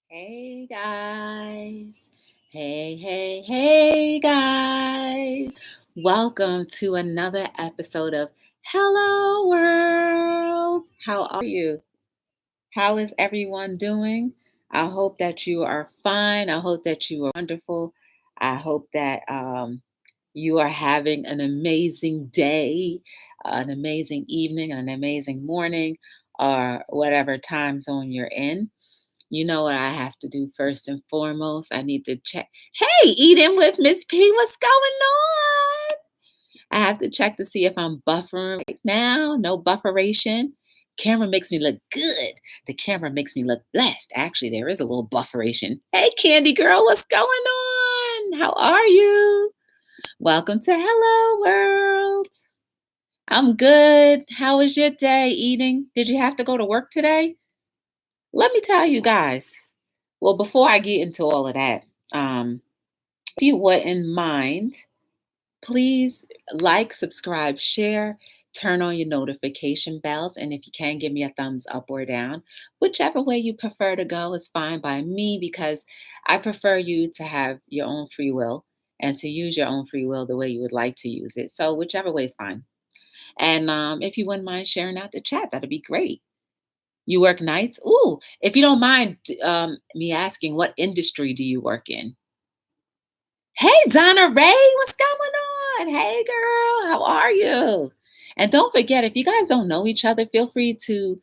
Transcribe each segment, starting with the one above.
Hey guys. Hey guys. Welcome to another episode of Hello World. How are you? How is everyone doing? I hope that you are fine. I hope that you are wonderful. I hope that you are having an amazing day, an amazing evening, an amazing morning, or whatever time zone you're in. You know what I have to do first and foremost? I need to check. Hey, eating with Miss P, what's going on? I have to check to see if I'm buffering right now. No bufferation. Camera makes me look good. The camera makes me look blessed. Actually, there is a little bufferation. Hey, Candy Girl, what's going on? How are you? Welcome to Hello World. I'm good. How was your day eating? Did you have to go to work today? Let me tell you guys. Well, before I get into all of that, if you wouldn't mind, please like, subscribe, share, turn on your notification bells, and if you can, give me a thumbs up or down. Whichever way you prefer to go is fine by me because I prefer you to have your own free will and to use your own free will the way you would like to use it. So, whichever way is fine. And if you wouldn't mind sharing out the chat, that'd be great. You work nights? Ooh, if you don't mind me asking, what industry do you work in? Hey, Donna Ray, what's going on? Hey, girl, how are you? And don't forget, if you guys don't know each other, feel free to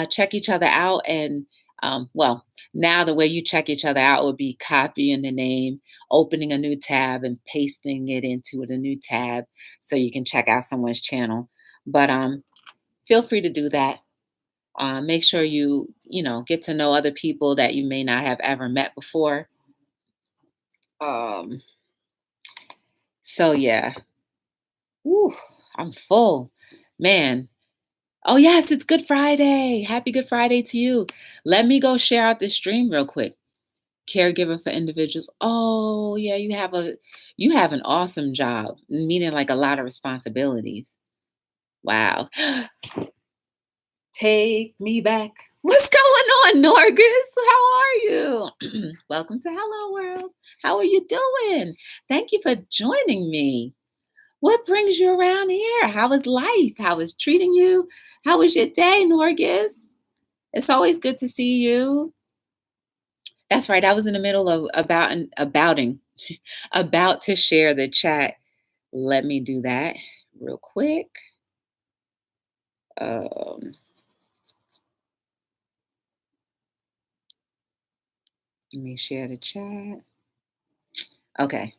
check each other out. And well, now the way you check each other out would be copying the name, opening a new tab, and pasting it into the new tab so you can check out someone's channel. But feel free to do that. Make sure you get to know other people that you may not have ever met before. Um, so yeah. Woo, I'm full. Man. Oh, yes, it's Good Friday. Happy Good Friday to you. Let me go share out this stream real quick. Caregiver for individuals. Oh, yeah, you have an awesome job, meaning like a lot of responsibilities. Wow. Take me back. What's going on, Norgus? How are you? Welcome to Hello World. How are you doing? Thank you for joining me. What brings you around here? How is life? How is treating you? How was your day, Norgus? It's always good to see you. That's right. I was in the middle of about to share the chat. Let me do that real quick. Um, Let me share the chat. Okay.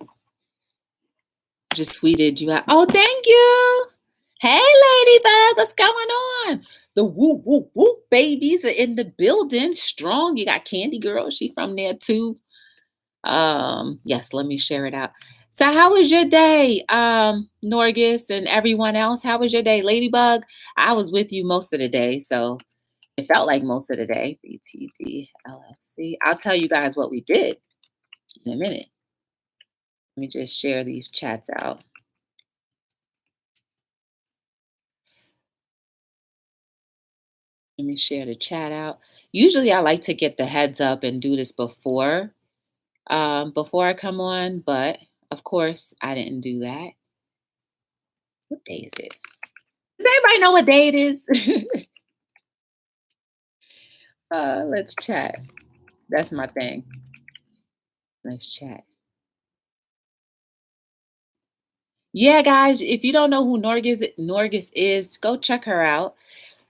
Just tweeted you out. Oh, thank you. Hey, Ladybug, what's going on? The whoop whoop whoop babies are in the building. Strong. You got Candy Girl. She from there too. Yes, let me share it out. So how was your day, Norgus and everyone else? How was your day? Ladybug, I was with you most of the day, so it felt like most of the day. BTD LLC. I'll tell you guys what we did in a minute. Let me just share these chats out. Let me share the chat out. Usually I like to get the heads up and do this before I come on, but of course I didn't do that. What day is it? Does anybody know what day it is? Let's chat. That's my thing. Let's chat. Yeah, guys, if you don't know who Norgis is, go check her out.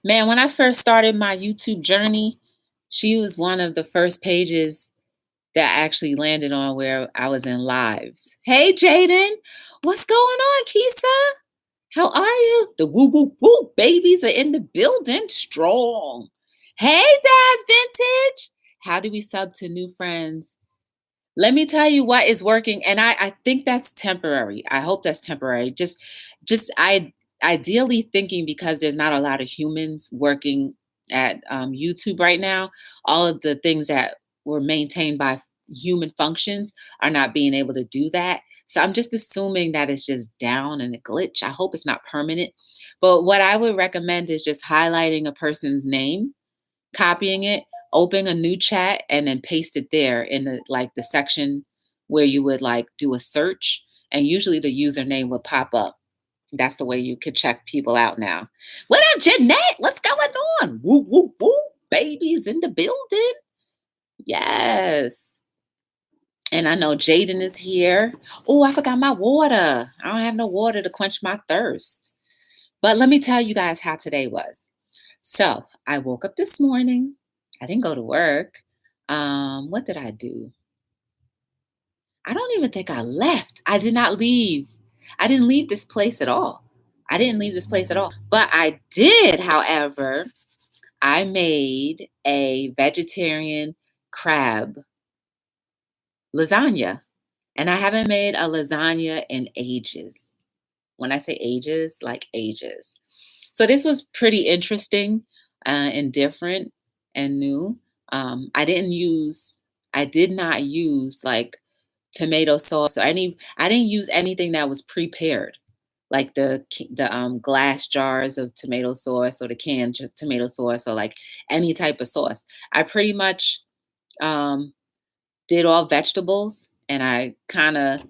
Man, when I first started my YouTube journey, she was one of the first pages that actually landed on where I was in lives. Hey, Jaden, what's going on, Kisa? How are you? The woo woo woo babies are in the building strong. Hey, Dad's Vintage. How do we sub to new friends? Let me tell you what is working, and I think that's temporary. I hope that's temporary. Just ideally thinking because there's not a lot of humans working at YouTube right now. All of the things that were maintained by human functions are not being able to do that. So I'm just assuming that it's just down and a glitch. I hope it's not permanent. But what I would recommend is just highlighting a person's name, copying it, open a new chat and then paste it there in the section where you would like do a search, and usually the username would pop up. That's the way you could check people out now. What up, Jeanette? What's going on? Woo, woo, woo. Babies in the building. Yes. And I know Jaden is here. Oh, I forgot my water. I don't have no water to quench my thirst. But let me tell you guys how today was. So I woke up this morning. I didn't go to work. What did I do? I don't even think I left. I did not leave. I didn't leave this place at all. I didn't leave this place at all. But I did, however, I made a vegetarian crab lasagna. And I haven't made a lasagna in ages. When I say ages, like ages. So this was pretty interesting and different and new. I did not use like tomato sauce or I didn't use anything that was prepared, like the glass jars of tomato sauce or the canned tomato sauce or like any type of sauce. I pretty much um, did all vegetables, and I kind of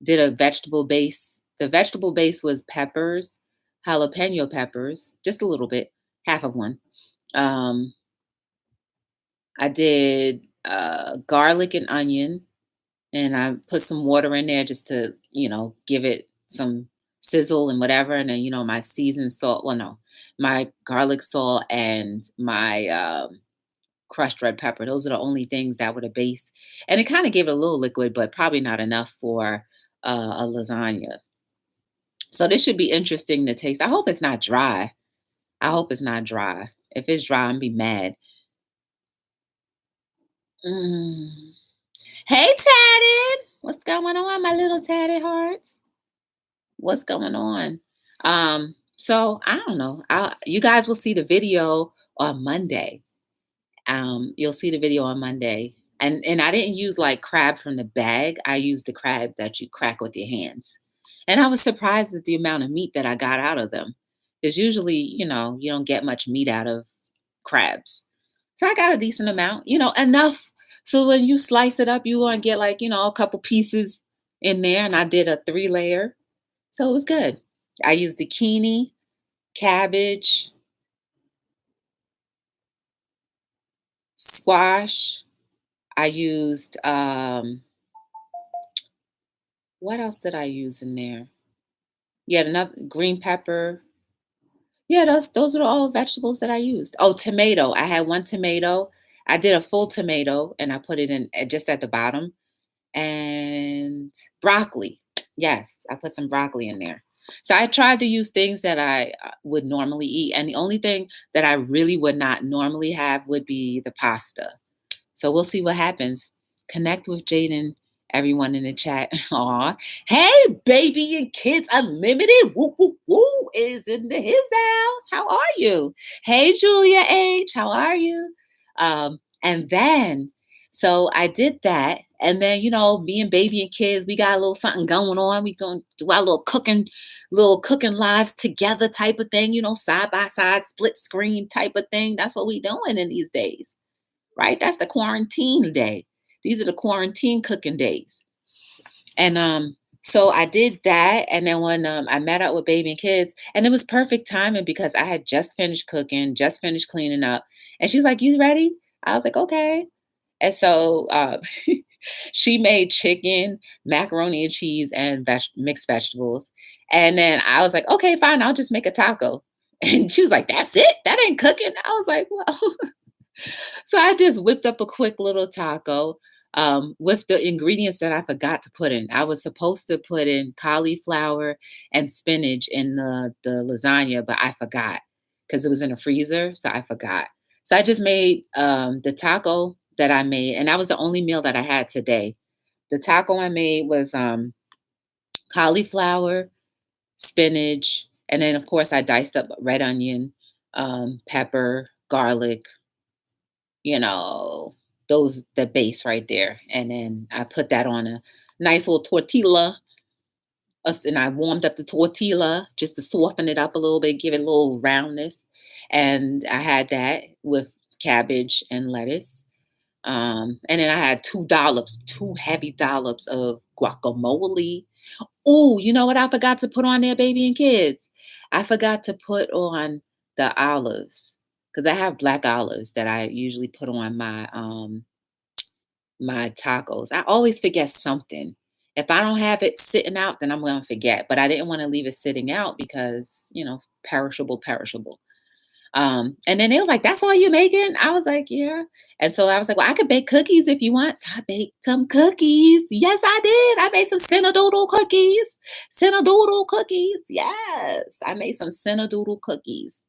did a vegetable base. The vegetable base was peppers, jalapeno peppers, just a little bit, half of one. Um, I did garlic and onion, and I put some water in there just to, give it some sizzle and whatever. And then, my seasoned salt. Well, no, my garlic salt and my crushed red pepper. Those are the only things that were the base. And it kind of gave it a little liquid, but probably not enough for a lasagna. So this should be interesting to taste. I hope it's not dry. I hope it's not dry. If it's dry, I'm be mad. Mm. Hey, Tatted. What's going on, my little tatted hearts? What's going on? So I don't know. You guys will see the video on Monday. You'll see the video on Monday. And I didn't use like crab from the bag. I used the crab that you crack with your hands. And I was surprised at the amount of meat that I got out of them. Because usually, you don't get much meat out of crabs. So I got a decent amount, enough. So when you slice it up, you're going to get like, a couple pieces in there. And I did a 3-layer. So it was good. I used zucchini, cabbage, squash. I used, what else did I use in there? Yeah, another green pepper. Yeah, those are all vegetables that I used. Oh, tomato. I had one tomato. I did a full tomato and I put it in just at the bottom. And broccoli. Yes, I put some broccoli in there. So I tried to use things that I would normally eat. And the only thing that I really would not normally have would be the pasta. So we'll see what happens. Connect with Jaden, everyone in the chat. Aw. Hey, baby and kids unlimited. Woo, woo, woo is in his house. How are you? Hey, Julia H. How are you? And then, so I did that. And then, me and baby and kids, we got a little something going on. We going to do our little cooking lives together type of thing, side by side, split screen type of thing. That's what we doing in these days. Right? That's the quarantine day. These are the quarantine cooking days. And so I did that. And then when I met up with baby and kids, and it was perfect timing because I had just finished cooking, just finished cleaning up. And she was like, "You ready?" I was like, "Okay." And so she made chicken, macaroni and cheese, and mixed vegetables. And then I was like, "Okay, fine. I'll just make a taco." And she was like, "That's it? That ain't cooking?" I was like, "Well." So I just whipped up a quick little taco with the ingredients that I forgot to put in. I was supposed to put in cauliflower and spinach in the lasagna, but I forgot because it was in the freezer. So I forgot. So I just made the taco that I made, and that was the only meal that I had today. The taco I made was cauliflower, spinach, and then, of course, I diced up red onion, pepper, garlic, you know, the base right there. And then I put that on a nice little tortilla. And I warmed up the tortilla just to soften it up a little bit, give it a little roundness. And I had that with cabbage and lettuce. And then I had two heavy dollops of guacamole. Oh, you know what I forgot to put on there, baby and kids? I forgot to put on the olives because I have black olives that I usually put on my tacos. I always forget something. If I don't have it sitting out, then I'm gonna forget. But I didn't want to leave it sitting out because, perishable. And then they were like, "That's all you're making?" I was like, "Yeah." And so I was like, "Well, I could bake cookies if you want." So I baked some cookies. Yes, I did. I made some cinnadoodle cookies. Cinnadoodle cookies. Yes, I made some cinnadoodle cookies.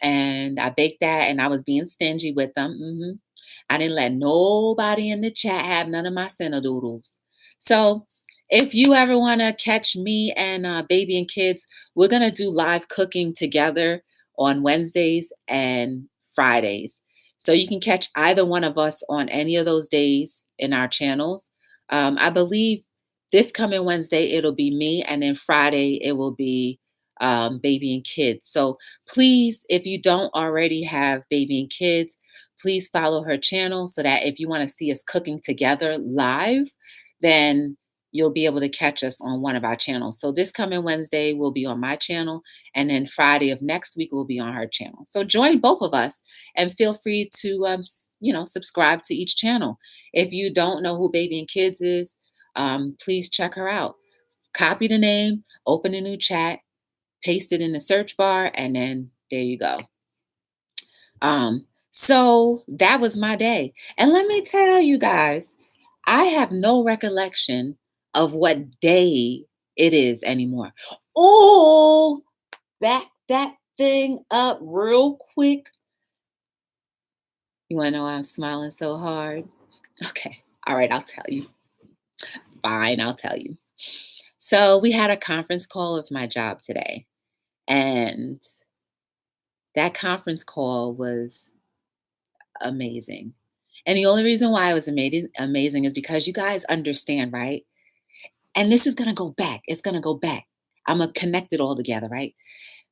And I baked that and I was being stingy with them. I didn't let nobody in the chat have none of my cinnadoodles. So if you ever want to catch me and baby and kids, we're going to do live cooking together on Wednesdays and Fridays. So you can catch either one of us on any of those days in our channels. I believe this coming Wednesday, it'll be me. And then Friday, it will be baby and kids. So please, if you don't already have baby and kids, please follow her channel so that if you want to see us cooking together live, then you'll be able to catch us on one of our channels. So this coming Wednesday will be on my channel, and then Friday of next week will be on her channel. So join both of us and feel free to, subscribe to each channel. If you don't know who Baby and Kids is, please check her out. Copy the name, open a new chat, paste it in the search bar, and then there you go. So that was my day. And let me tell you guys, I have no recollection of what day it is anymore. Oh, back that thing up real quick. You want to know why I'm smiling so hard? Okay. All right, I'll tell you. Fine, I'll tell you. So we had a conference call with my job today. And that conference call was amazing. And the only reason why it was amazing is because you guys understand, right? And this is going to go back. It's going to go back. I'm going to connect it all together, right?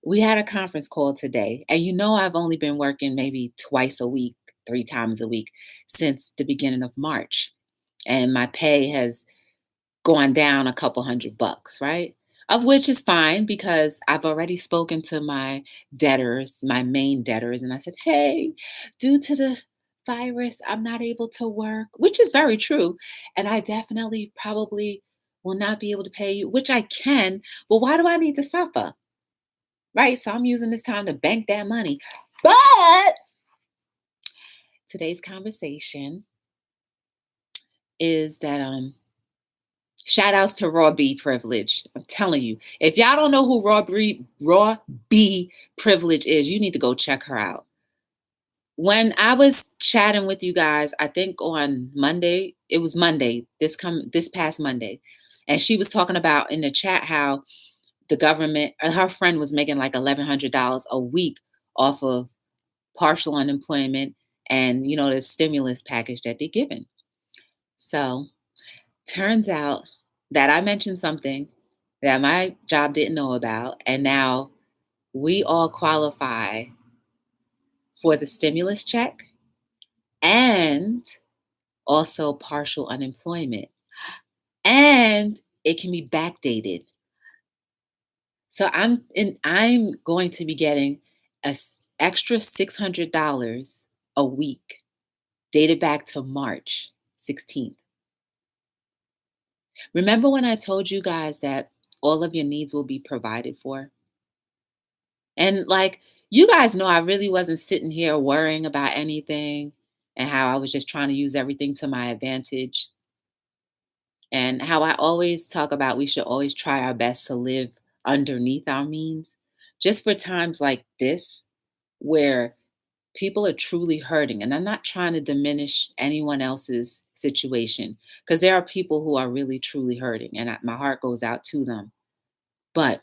We had a conference call today. And I've only been working maybe twice a week, 3 times a week since the beginning of March. And my pay has gone down a couple $100, right? Of which is fine because I've already spoken to my debtors, my main debtors, and I said, "Hey, due to the virus, I'm not able to work," which is very true. And I definitely probably will not be able to pay you, which I can, but why do I need to suffer? Right? So I'm using this time to bank that money. But today's conversation is that shout outs to Raw B Privilege. I'm telling you, if y'all don't know who Raw B Privilege is, you need to go check her out. When I was chatting with you guys, I think on Monday, it was Monday, this past Monday, and she was talking about in the chat how the government, her friend was making like $1,100 a week off of partial unemployment and the stimulus package that they're giving. So turns out that I mentioned something that my job didn't know about, and now we all qualify for the stimulus check and also partial unemployment, and it can be backdated. So I'm going to be getting an extra $600 a week dated back to March 16th. Remember when I told you guys that all of your needs will be provided for? And you guys know, I really wasn't sitting here worrying about anything and how I was just trying to use everything to my advantage. And how I always talk about we should always try our best to live underneath our means, just for times like this where people are truly hurting. And I'm not trying to diminish anyone else's situation because there are people who are really, truly hurting, and my heart goes out to them. But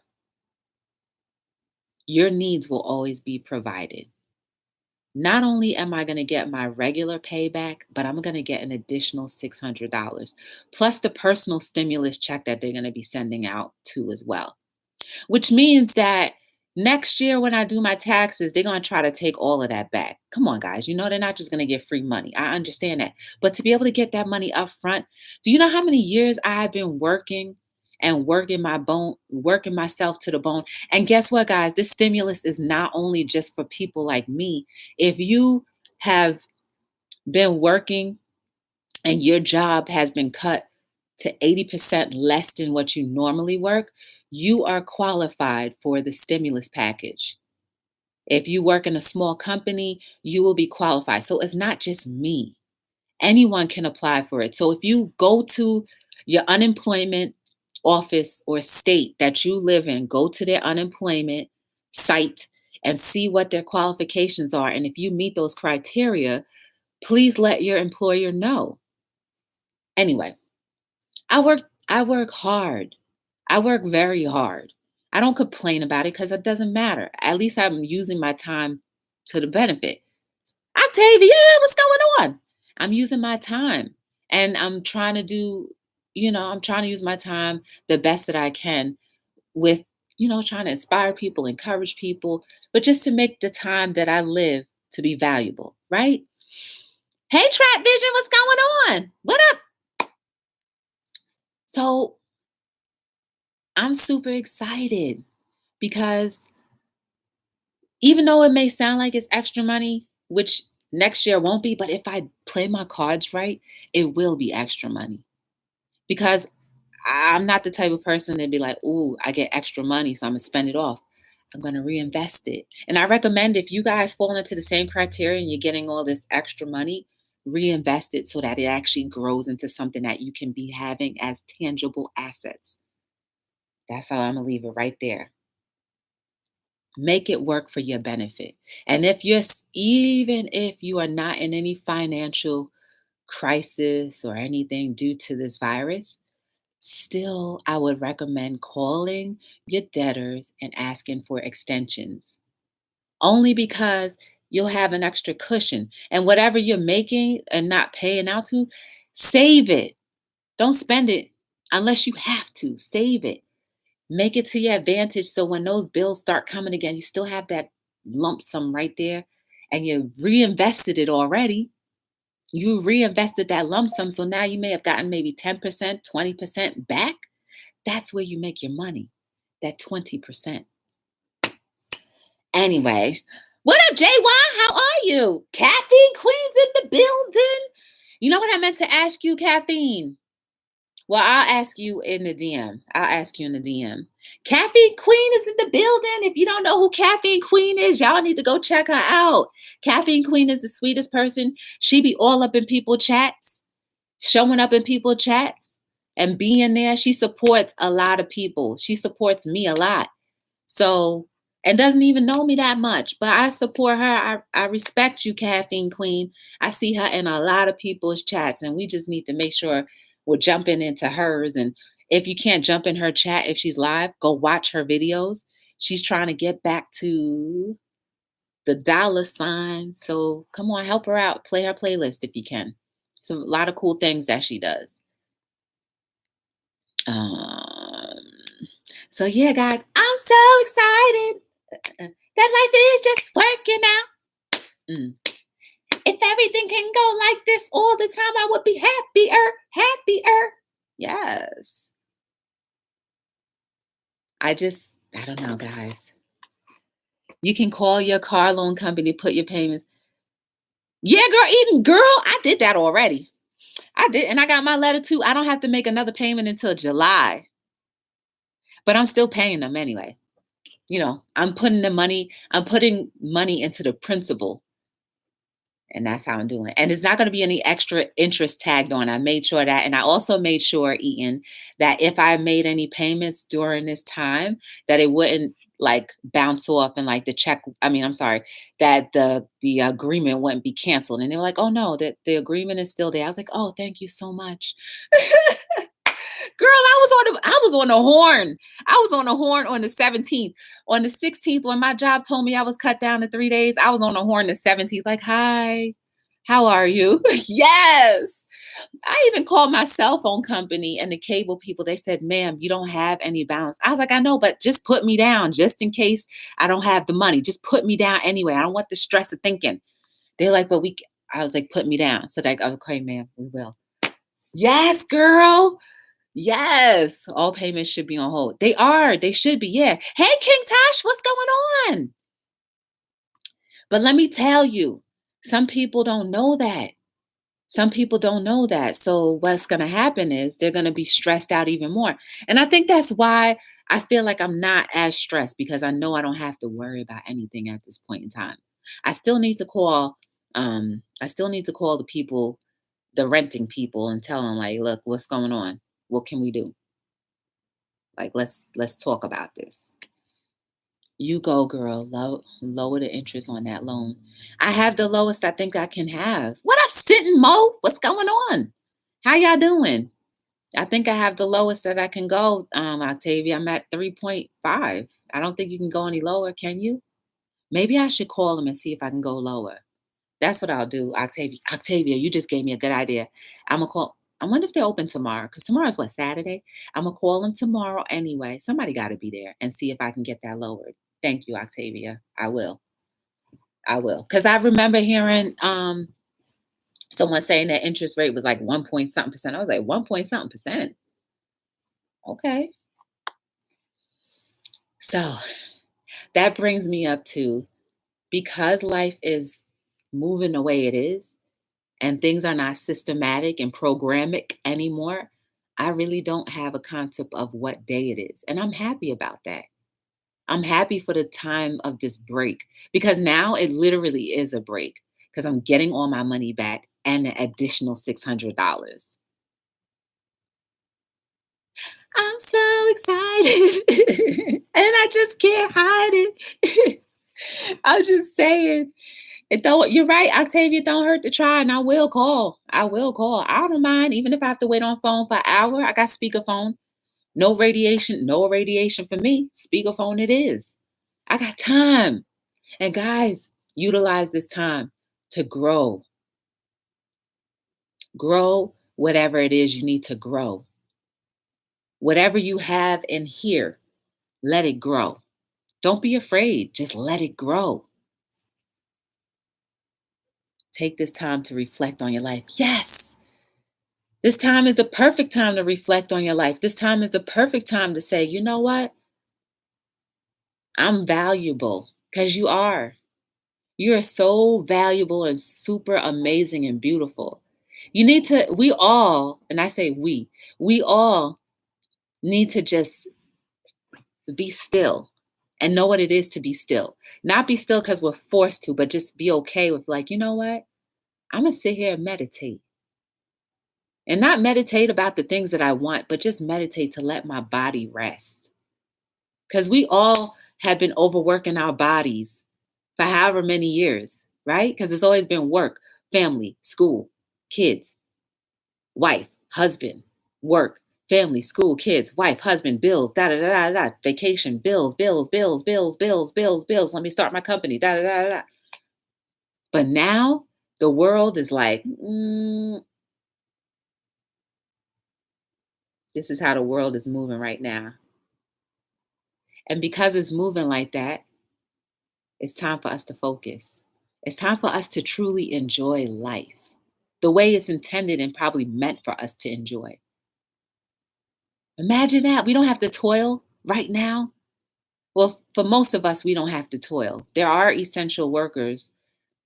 your needs will always be provided. Not only am I going to get my regular payback, but I'm going to get an additional $600 plus the personal stimulus check that they're going to be sending out too as well. Which means that Next year, when I do my taxes, they're going to try to take all of that back. Come on, guys. You know, they're not just going to get free money. I understand that. But to be able to get that money up front, do you know how many years I've been working and working myself to the bone? And guess what, guys? This stimulus is not only just for people like me. If you have been working and your job has been cut to 80% less than what you normally work, you are qualified for the stimulus package. If you work in a small company, you will be qualified. So it's not just me. Anyone can apply for it. So if you go to your unemployment office or state that you live in, go to their unemployment site and see what their qualifications are. And if you meet those criteria, please let your employer know. Anyway, I work hard. I work very hard. I don't complain about it because it doesn't matter. At least I'm using my time to the benefit. Octavia, what's going on? I'm using my time and I'm trying to I'm trying to use my time the best that I can with, trying to inspire people, encourage people, but just to make the time that I live to be valuable, right? Hey, Trap Vision, what's going on? What up? So I'm super excited because even though it may sound like it's extra money, which next year won't be, but if I play my cards right, it will be extra money. Because I'm not the type of person to be like, ooh, I get extra money, so I'm gonna spend it off. I'm gonna reinvest it. And I recommend if you guys fall into the same criteria and you're getting all this extra money, reinvest it so that it actually grows into something that you can be having as tangible assets. That's how I'm gonna leave it right there. Make it work for your benefit. And even if you are not in any financial crisis or anything due to this virus, still I would recommend calling your debtors and asking for extensions. Only because you'll have an extra cushion. And whatever you're making and not paying out to, save it. Don't spend it unless you have to. Save it. Make it to your advantage so when those bills start coming again, you still have that lump sum right there and you reinvested it already. You reinvested that lump sum. So now you may have gotten maybe 10%, 20% back. That's where you make your money, that 20%. Anyway, what up, JY? How are you? Caffeine Queen's in the building. You know what I meant to ask you, Caffeine? Well, I'll ask you in the DM. Caffeine Queen is in the building. If you don't know who Caffeine Queen is, y'all need to go check her out. Caffeine Queen is the sweetest person. She be all up in people chats, showing up in people chats and being there. She supports a lot of people. She supports me a lot. So, and doesn't even know me that much, but I support her. I respect you, Caffeine Queen. I see her in a lot of people's chats, and we just need to make sure we're jumping into hers. And if you can't jump in her chat, if she's live, go watch her videos. She's trying to get back to the $. So come on, help her out. Play her playlist if you can. So a lot of cool things that she does. So yeah, guys, I'm so excited that life is just working out. If everything can go like this all the time, I would be happier. Yes. I don't know, guys. You can call your car loan company, put your payments. Yeah, girl, I did that already. I did, and I got my letter too. I don't have to make another payment until July. But I'm still paying them anyway. I'm putting money into the principal. And that's how I'm doing it. And it's not going to be any extra interest tagged on. I made sure that. And I also made sure, Eaton, that if I made any payments during this time, that it wouldn't like bounce off and like that the agreement wouldn't be canceled. And they were like, oh no, that the agreement is still there. I was like, oh, thank you so much. Girl, I was on the horn. I was on the horn on the 17th. On the 16th, when my job told me I was cut down to 3 days, I was on the horn the 17th. Like, hi, How are you? Yes. I even called my cell phone company and the cable people. They said, ma'am, you don't have any balance. I was like, I know, but just put me down just in case I don't have the money. Just put me down anyway. I don't want the stress of thinking. They're like, but I was like, put me down. So they go, okay, ma'am, we will. Yes, girl. Yes. All payments should be on hold. They are. They should be. Yeah. Hey, King Tosh, what's going on? But let me tell you, some people don't know that. Some people don't know that. So what's going to happen is they're going to be stressed out even more. And I think that's why I feel like I'm not as stressed, because I know I don't have to worry about anything at this point in time. I still need to call I still need to call the people, the renting people, and tell them, like, look, what's going on? What can we do? Like, let's talk about this. You go, girl. Lower the interest on that loan. I have the lowest I think I can have. What up, Sitting Mo? What's going on? How y'all doing? I think I have the lowest that I can go, Octavia. I'm at 3.5. I don't think you can go any lower, can you? Maybe I should call them and see if I can go lower. That's what I'll do, Octavia. Octavia, you just gave me a good idea. I'm gonna call. I wonder if they're open tomorrow, because tomorrow's what, Saturday? I'm gonna call them tomorrow anyway. Somebody got to be there and see if I can get that lowered. Thank you, Octavia. I will. I will. Because I remember hearing someone saying that interest rate was like 1 point something percent. I was like, 1 point something percent. Okay. So that brings me up to, because life is moving the way it is and things are not systematic and programmatic anymore, I really don't have a concept of what day it is. And I'm happy about that. I'm happy for the time of this break, because now it literally is a break, because I'm getting all my money back and an additional $600. I'm so excited and I just can't hide it. I'm just saying. It don't, you're right, Octavia, don't hurt to try, and I will call. I will call. I don't mind, even if I have to wait on phone for an hour. I got speakerphone. No radiation, no radiation for me. Speakerphone it is. I got time. And guys, utilize this time to grow. Grow whatever it is you need to grow. Whatever you have in here, let it grow. Don't be afraid. Just let it grow. Take this time to reflect on your life. Yes. This time is the perfect time to reflect on your life. This time is the perfect time to say, you know what? I'm valuable, because you are. You are so valuable and super amazing and beautiful. You need to, we all, and I say we all need to just be still and know what it is to be still. Not be still because we're forced to, but just be okay with, like, you know what? I'm going to sit here and meditate. And not meditate about the things that I want, but just meditate to let my body rest. Because we all have been overworking our bodies for however many years, right? Because it's always been work, family, school, kids, wife, husband, work, family, school, kids, wife, husband, bills, da da da da da, vacation, bills, bills, bills, bills, bills, bills, bills. Let me start my company, da da da da. But now the world is like, this is how the world is moving right now. And because it's moving like that, it's time for us to focus. It's time for us to truly enjoy life the way it's intended and probably meant for us to enjoy. Imagine that. We don't have to toil right now. Well, for most of us, we don't have to toil. There are essential workers,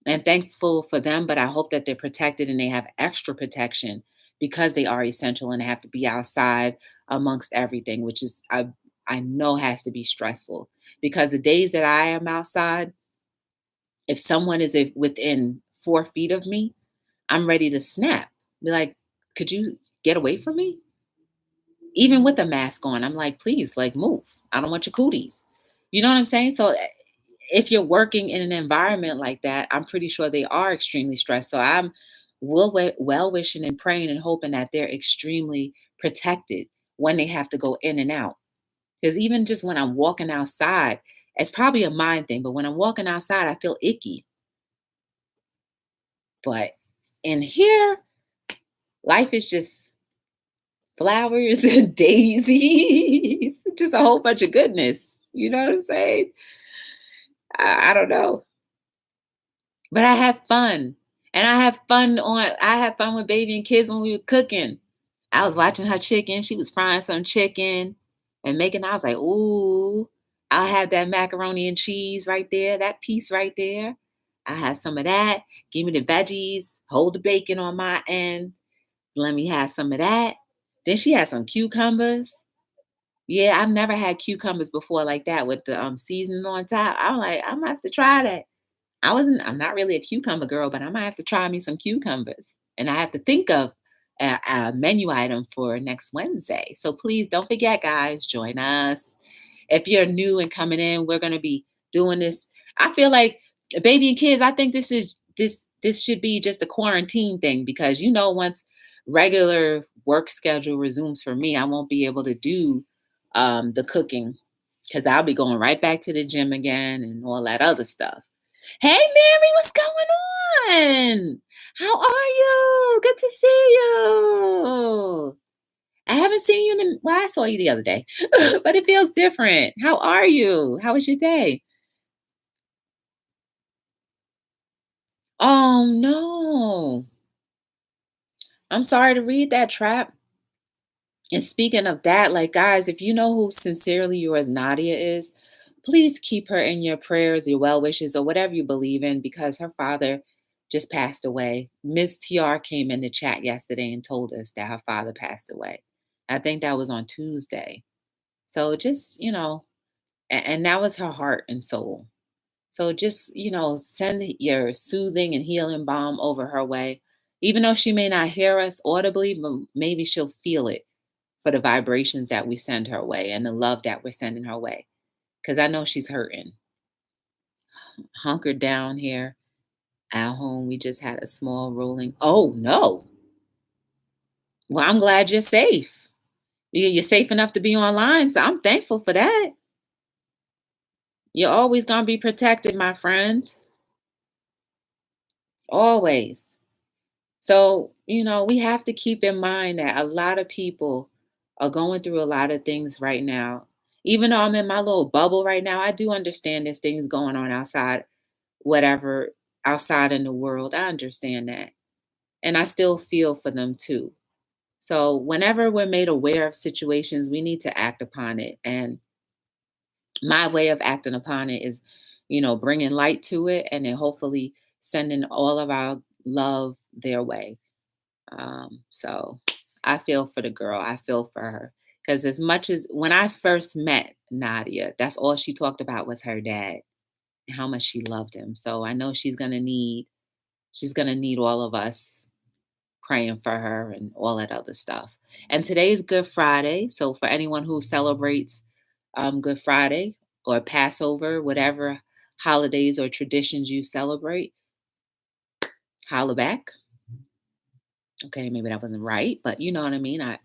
and thankful for them, but I hope that they're protected and they have extra protection because they are essential and they have to be outside amongst everything, which is, I know, has to be stressful, because the days that I am outside, if someone is within 4 feet of me, I'm ready to snap. Be like, could you get away from me? Even with a mask on, I'm like, please, like, move. I don't want your cooties. You know what I'm saying? So if you're working in an environment like that, I'm pretty sure they are extremely stressed. So I'm well wishing and praying and hoping that they're extremely protected when they have to go in and out. Because even just when I'm walking outside, it's probably a mind thing, but when I'm walking outside, I feel icky. But And here, life is just flowers and daisies, just a whole bunch of goodness. You know what I'm saying? I don't know. But I have fun. And I had fun with baby and kids when we were cooking. I was watching her chicken. She was frying some chicken and making, I was like, ooh, I'll have that macaroni and cheese right there, that piece right there. I had some of that. Give me the veggies, hold the bacon on my end. Let me have some of that. Then she had some cucumbers. Yeah, I've never had cucumbers before like that with the seasoning on top. I'm like, I'm gonna have to try that. I'm not really a cucumber girl, but I might have to try me some cucumbers. And I have to think of a menu item for next Wednesday. So please don't forget, guys, join us. If you're new and coming in, we're going to be doing this. I feel like baby and kids, I think this should be just a quarantine thing because once regular work schedule resumes for me, I won't be able to do the cooking because I'll be going right back to the gym again and all that other stuff. Hey, Mary, what's going on? How are you? Good to see you. I haven't seen you well, I saw you the other day, but it feels different. How are you? How was your day? Oh, no. I'm sorry to read that, Trap. And speaking of that, like, guys, if you know who sincerely yours Nadia is, please keep her in your prayers, your well wishes, or whatever you believe in, because her father just passed away. Miss TR came in the chat yesterday and told us that her father passed away. I think that was on Tuesday. So just, and that was her heart and soul. So just, send your soothing and healing balm over her way. Even though she may not hear us audibly, but maybe she'll feel it for the vibrations that we send her way and the love that we're sending her way. Because I know she's hurting. Hunkered down here at home. We just had a small rolling. Oh, no. Well, I'm glad you're safe. You're safe enough to be online. So I'm thankful for that. You're always going to be protected, my friend. Always. So, we have to keep in mind that a lot of people are going through a lot of things right now. Even though I'm in my little bubble right now, I do understand there's things going on outside, whatever, outside in the world. I understand that. And I still feel for them too. So, whenever we're made aware of situations, we need to act upon it. And my way of acting upon it is, bringing light to it and then hopefully sending all of our love their way. So I feel for the girl. I feel for her. Because as much as when I first met Nadia, that's all she talked about was her dad and how much she loved him. So I know she's gonna need all of us praying for her and all that other stuff. And today's Good Friday. So for anyone who celebrates Good Friday or Passover, whatever holidays or traditions you celebrate, holla back. Okay, maybe that wasn't right, but you know what I mean.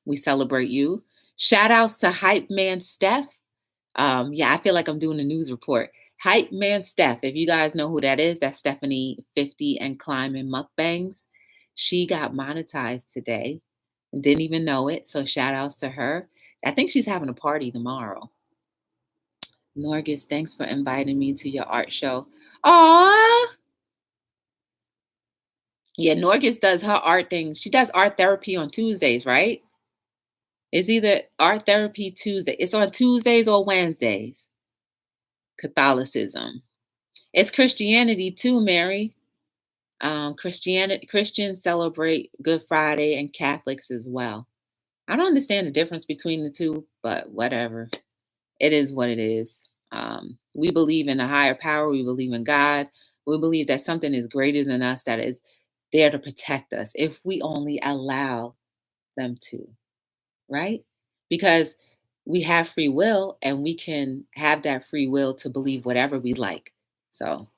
We celebrate you. Shout outs to Hype Man Steph. Yeah, I feel like I'm doing a news report. Hype Man Steph, if you guys know who that is, that's Stephanie 50 and Climbing Mukbangs. She got monetized today. Didn't even know it. So shout outs to her. I think she's having a party tomorrow. Norgis, thanks for inviting me to your art show. Aw. Yeah, Norgis does her art thing. She does art therapy on Tuesdays, right? It's either Art Therapy Tuesday. It's on Tuesdays or Wednesdays. Catholicism. It's Christianity too, Mary. Christians celebrate Good Friday and Catholics as well. I don't understand the difference between the two, but whatever. It is what it is. We believe in a higher power. We believe in God. We believe that something is greater than us that is there to protect us if we only allow them to. Right? Because we have free will and we can have that free will to believe whatever we like. So,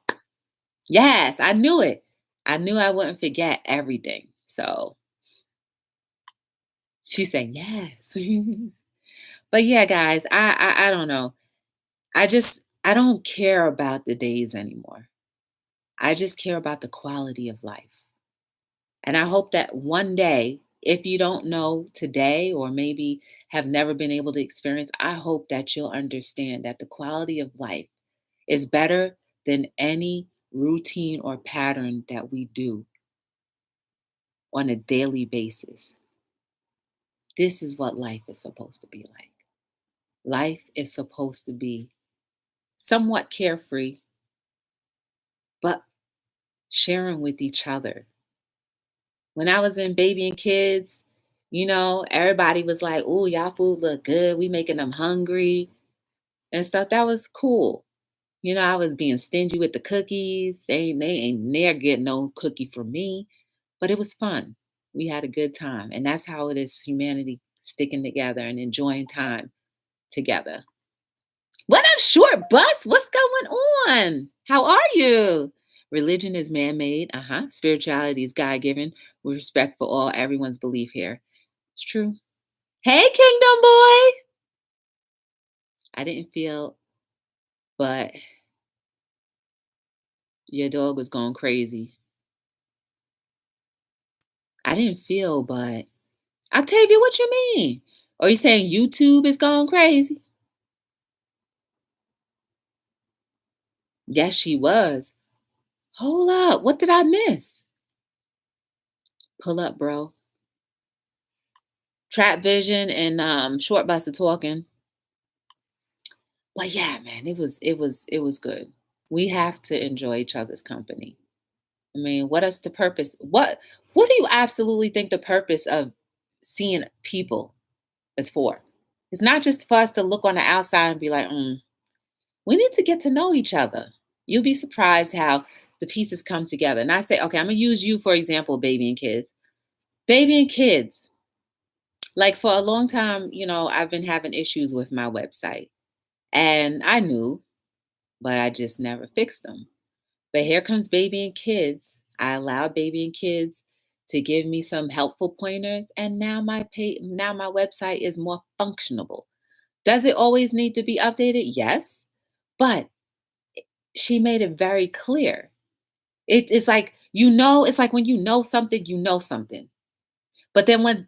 yes, I knew it. I knew I wouldn't forget everything. So, she said, yes. But yeah, guys, I don't know. I don't care about the days anymore. I just care about the quality of life. And I hope that one day, if you don't know today or maybe have never been able to experience, I hope that you'll understand that the quality of life is better than any routine or pattern that we do on a daily basis. This is what life is supposed to be like. Life is supposed to be somewhat carefree, but sharing with each other. When I was in baby and kids, everybody was like, "Oh, y'all food look good. We making them hungry and stuff." That was cool. I was being stingy with the cookies. They ain't never get no cookie from me, but it was fun. We had a good time, and that's how it is. Humanity sticking together and enjoying time together. What up, short bus? What's going on? How are you? Religion is man-made. Spirituality is God-given. With respect for all everyone's belief here. It's true. Hey, Kingdom Boy. I didn't feel, but your dog was going crazy. I didn't feel, but Octavia, what you mean? Are you saying YouTube is going crazy? Yes, she was. Hold up. What did I miss? Pull up, bro. Trap Vision and Short Bus are talking. But yeah, man, it was good. We have to enjoy each other's company. I mean, what is the purpose? What do you absolutely think the purpose of seeing people is for? It's not just for us to look on the outside and be like, we need to get to know each other. You'll be surprised how the pieces come together. And I say, okay, I'm gonna use you for example, baby and kids. Baby and kids. Like for a long time, I've been having issues with my website. And I knew, but I just never fixed them. But here comes baby and kids. I allowed baby and kids to give me some helpful pointers, and now my website is more functionable. Does it always need to be updated? Yes, but she made it very clear. It's like it's like when you know something, you know something. But then when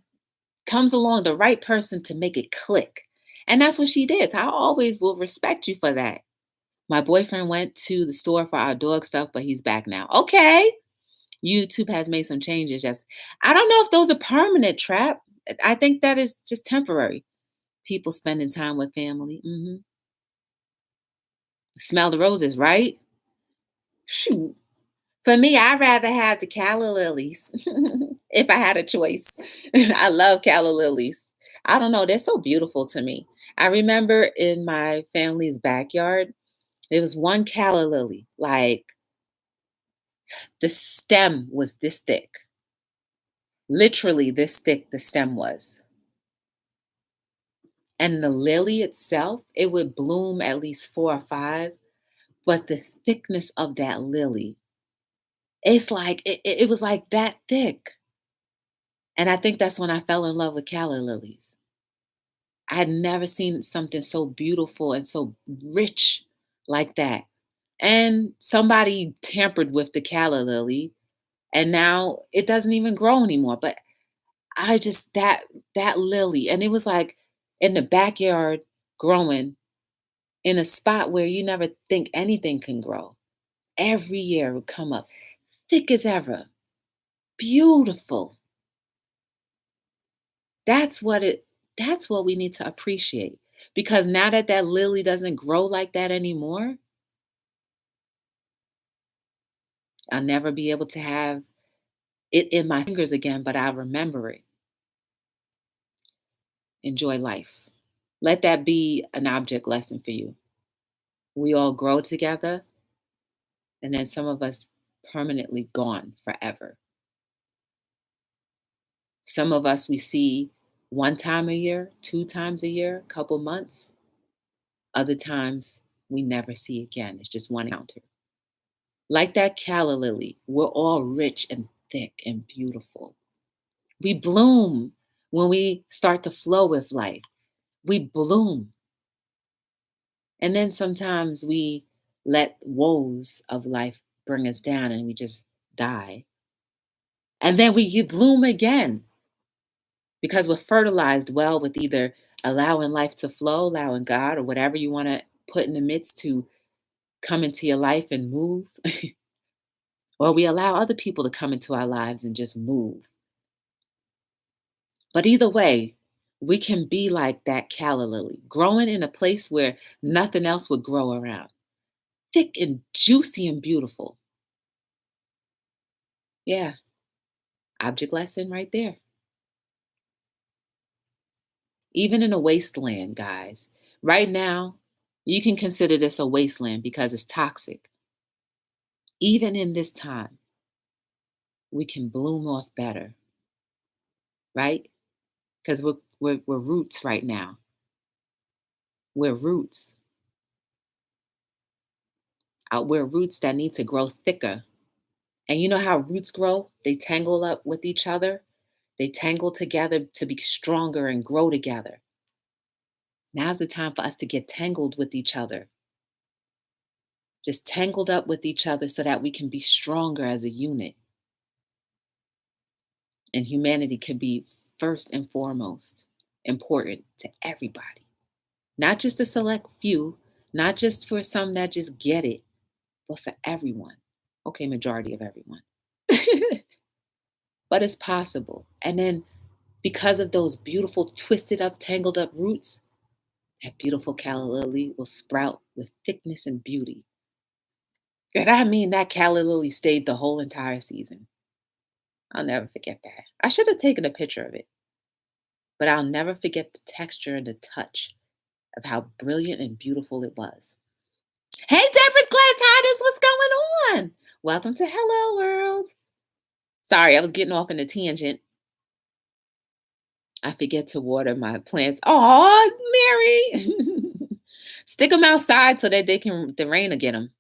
comes along the right person to make it click, and that's what she did. So I always will respect you for that. My boyfriend went to the store for our dog stuff, but he's back now. Okay. YouTube has made some changes. Yes. I don't know if those are permanent, Trap. I think that is just temporary. People spending time with family. Smell the roses, right? Shoot. For me, I'd rather have the calla lilies if I had a choice. I love calla lilies. I don't know. They're so beautiful to me. I remember in my family's backyard, there was one calla lily. Like the stem was this thick. Literally this thick the stem was. And the lily itself, it would bloom at least 4 or 5, but the thickness of that lily, it's like it was like that thick. And I think that's when I fell in love with calla lilies. I had never seen something so beautiful and so rich like that. And somebody tampered with the calla lily, and now it doesn't even grow anymore. But I just that lily, and it was like in the backyard growing in a spot where you never think anything can grow. Every year it would come up thick as ever, beautiful. That's what it that's what we need to appreciate. Because now that that lily doesn't grow like that anymore, I'll never be able to have it in my fingers again, but I'll remember it. Enjoy life. Let that be an object lesson for you. We all grow together, and then some of us permanently gone forever. Some of us we see one time a year, 2 times a year, couple months. Other times we never see again. It's just one encounter. Like that calla lily, we're all rich and thick and beautiful. We bloom when we start to flow with life. We bloom. And then sometimes we let woes of life bring us down and we just die. And then you bloom again because we're fertilized well with either allowing life to flow, allowing God or whatever you want to put in the midst to come into your life and move, or we allow other people to come into our lives and just move. But either way, we can be like that calla lily, growing in a place where nothing else would grow around, thick and juicy and beautiful. Yeah, object lesson right there. Even in a wasteland, guys, right now, you can consider this a wasteland because it's toxic. Even in this time, we can bloom off better, right? Because we're roots right now. We're roots. We're roots that need to grow thicker. And you know how roots grow? They tangle up with each other. They tangle together to be stronger and grow together. Now's the time for us to get tangled with each other. Just tangled up with each other so that we can be stronger as a unit. And humanity can be first and foremost important to everybody. Not just a select few, not just for some that just get it, but for everyone. Okay, majority of everyone. But it's possible. And then because of those beautiful, twisted up, tangled up roots, that beautiful calla lily will sprout with thickness and beauty. And I mean, that calla lily stayed the whole entire season. I'll never forget that. I should have taken a picture of it, but I'll never forget the texture and the touch of how brilliant and beautiful it was. Hey, Deborah's Glad Tidings, what's going on? Welcome to Hello World. Sorry, I was getting off in a tangent. I forget to water my plants. Oh, Mary. Stick them outside so that the rain will get them.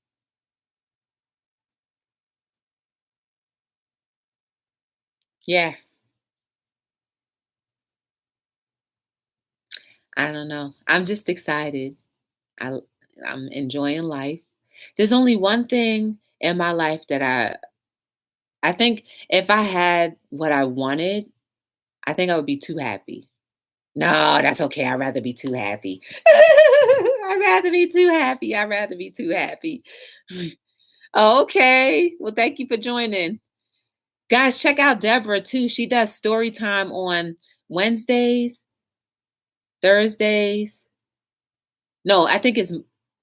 Yeah, I don't know. I'm just excited. I I'm enjoying life. There's only one thing in my life that I think if I had what I wanted, I think I would be too happy. No, that's okay. I'd rather be too happy. I'd rather be too happy. I'd rather be too happy. Okay. Well, thank you for joining. Guys, check out Deborah too. She does story time on Wednesdays, Thursdays. No, I think it's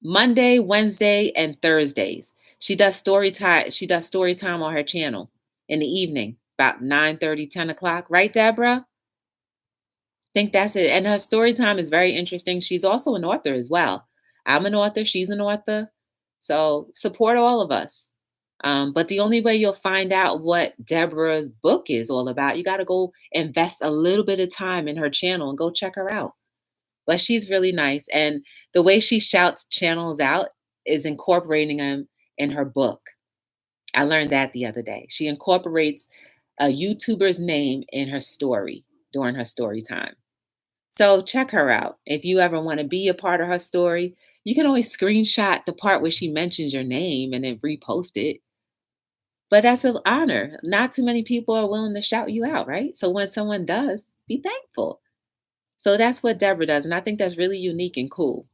Monday, Wednesday, and Thursdays. She does story time. She does story time on her channel in the evening, about 9:30, 10 o'clock. Right, Deborah? Think that's it. And her story time is very interesting. She's also an author as well. I'm an author. She's an author. So support all of us. But the only way you'll find out what Deborah's book is all about, you got to go invest a little bit of time in her channel and go check her out. But she's really nice. And the way she shouts channels out is incorporating them in her book. I learned that the other day. She incorporates a YouTuber's name in her story during her story time. So check her out. If you ever want to be a part of her story, you can always screenshot the part where she mentions your name and then repost it. But that's an honor. Not too many people are willing to shout you out, right? So when someone does, be thankful. So that's what Deborah does. And I think that's really unique and cool.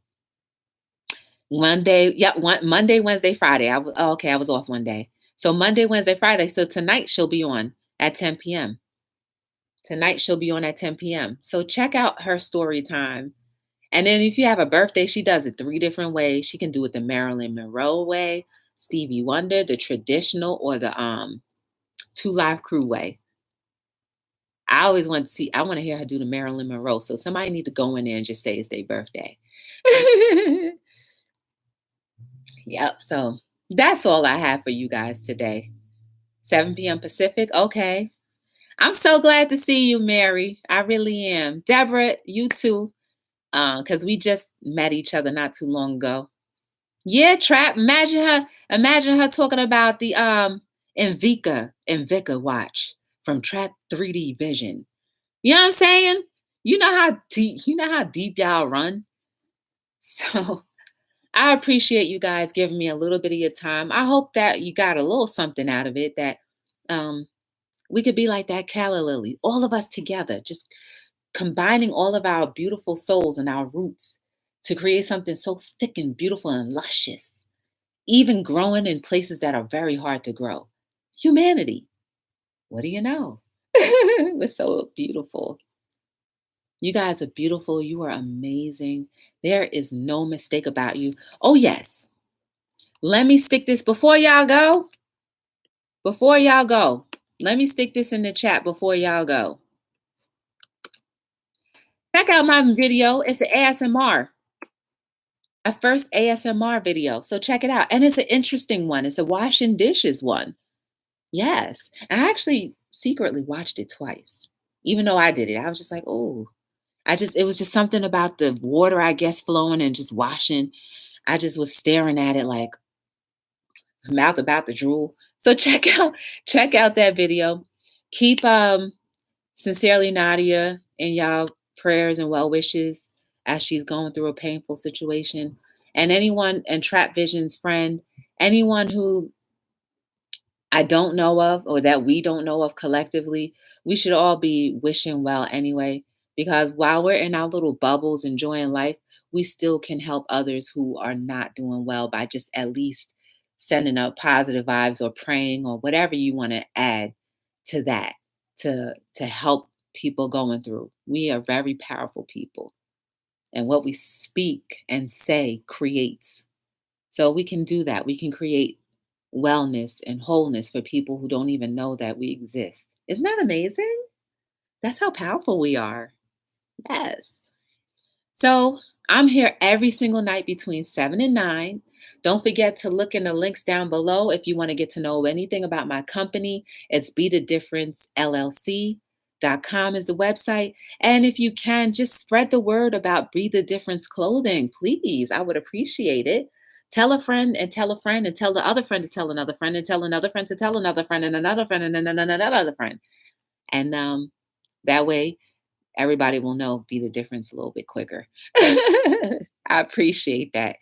Monday, Wednesday, Friday. Okay, I was off one day. So Monday, Wednesday, Friday. So tonight she'll be on at 10 p.m. Tonight she'll be on at 10 p.m. So check out her story time. And then if you have a birthday, she does it 3 different ways. She can do it the Marilyn Monroe way, Stevie Wonder, the traditional, or the Two Live Crew way. I always want to see, I want to hear her do the Marilyn Monroe. So somebody need to go in there and just say it's their birthday. Yep. So that's all I have for you guys today. 7 p.m. Pacific. Okay. I'm so glad to see you, Mary. I really am. Deborah, you too. Because we just met each other not too long ago. Yeah, Trap. Imagine her talking about the Invicta watch from Trap 3D Vision. You know what I'm saying? You know how deep y'all run. So I appreciate you guys giving me a little bit of your time. I hope that you got a little something out of it that We could be like that calla lily, all of us together, just combining all of our beautiful souls and our roots to create something so thick and beautiful and luscious, even growing in places that are very hard to grow. Humanity. What do you know? We're so beautiful. You guys are beautiful. You are amazing. There is no mistake about you. Oh, yes. Let me stick this before y'all go. Before y'all go, let me stick this in the chat before y'all go. Check out my video. It's an ASMR. A first ASMR video. So check it out. And it's an interesting one. It's a washing dishes one. Yes. I actually secretly watched it twice. Even though I did it. I was just like, oh. It was just something about the water, I guess, flowing and just washing. I just was staring at it like mouth about to drool. So check out that video. Keep sincerely Nadia in y'all prayers and well wishes as she's going through a painful situation. And anyone and Trap Vision's friend, anyone who I don't know of or that we don't know of collectively, we should all be wishing well anyway, because while we're in our little bubbles enjoying life, we still can help others who are not doing well by just at least sending up positive vibes or praying or whatever you want to add to that to help people going through. We are very powerful people, and what we speak and say creates. So we can do that. We can create wellness and wholeness for people who don't even know that we exist. Isn't that amazing? That's how powerful we are. Yes. So I'm here every single night between 7 and 9. Don't forget to look in the links down below if you want to get to know anything about my company. It's Be the Difference LLC.com is the website. And if you can, just spread the word about Be the Difference clothing, please. I would appreciate it. Tell a friend and tell a friend and tell the other friend to tell another friend and tell another friend to tell another friend and another friend and then another friend. And that way, everybody will know Be the Difference a little bit quicker. I appreciate that.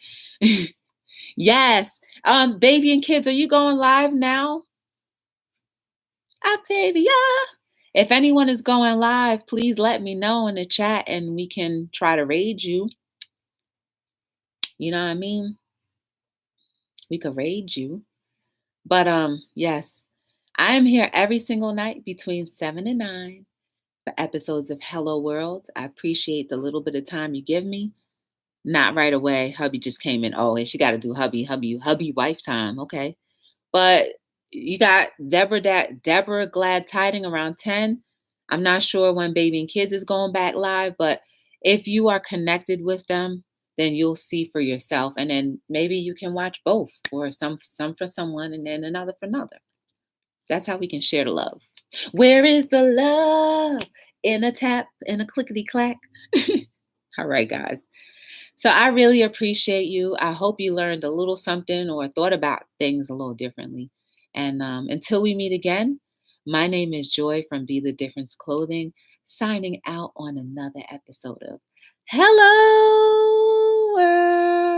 Yes. Baby and kids, are you going live now? Octavia. If anyone is going live, please let me know in the chat and we can try to raid you. You know what I mean? We could raid you. But yes, I am here every single night between 7 and 9 for episodes of Hello World. I appreciate the little bit of time you give me. Not right away. Hubby just came in. Oh, and she got to do hubby wife time. Okay. But you got Deborah Glad Tiding around 10. I'm not sure when Baby and Kids is going back live, but if you are connected with them, then you'll see for yourself. And then maybe you can watch both, or some for someone and then another for another. That's how we can share the love. Where is the love? In a tap, in a clickety clack. All right, guys. So I really appreciate you. I hope you learned a little something or thought about things a little differently. And until we meet again, my name is Joy from Be the Difference Clothing, signing out on another episode of Hello World.